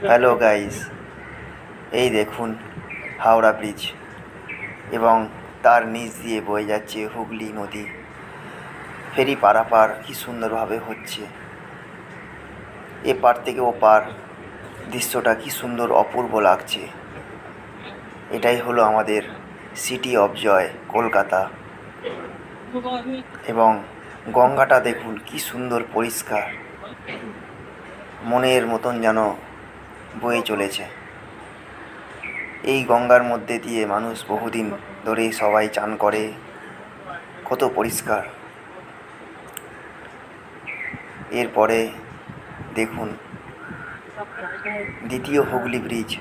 Hello guys, এই দেখুন Howrah bridge এবং তার নিচ দিয়ে বয়ে যাচ্ছে হুগলি নদী। ফেরি পারাপার কি সুন্দরভাবে হচ্ছে। এপার থেকে ওপার দৃশ্যটা কি সুন্দর অপূর্ব লাগছে। এটাই হলো আমাদের সিটি অফ জয় কলকাতা। এবং গঙ্গাটা দেখুন কি সুন্দর পরিষ্কার, মনের মতন যেন বয়ে চলেছে। এই গঙ্গার মধ্যে দিয়ে মানুষ বহুদিন ধরে সবাই চান করে, কত পরিষ্কার। এরপরে দেখুন দ্বিতীয় হুগলি ব্রিজ,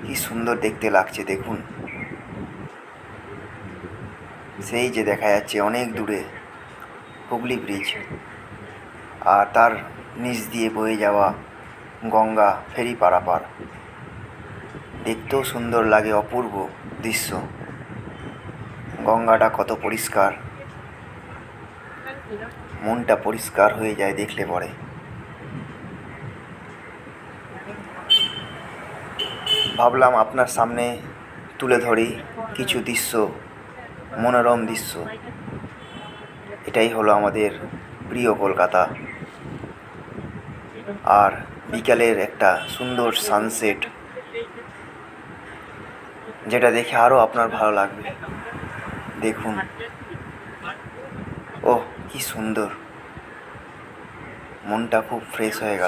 কি সুন্দর দেখতে লাগছে। দেখুন সেই যে দেখা যাচ্ছে অনেক দূরে হুগলি ব্রিজ, আর তার নিচ দিয়ে বয়ে যাওয়া গঙ্গা ফেরি পারাপার। দেখতেও সুন্দর লাগে, অপূর্ব দৃশ্য। গঙ্গাটা কত পরিষ্কার, মনটা পরিষ্কার হয়ে যায় দেখলে পরে। ভাবলাম আপনার সামনে তুলে ধরি কিছু দৃশ্য, মনোরম দৃশ্য। এটাই হলো আমাদের প্রিয় কলকাতা। আর বিকালের একটা সুন্দর সানসেট, যেটা দেখে আরও আপনার ভালো লাগবে। দেখুন, ওহ কি সুন্দর, মনটা খুব ফ্রেশ হয়ে গেল।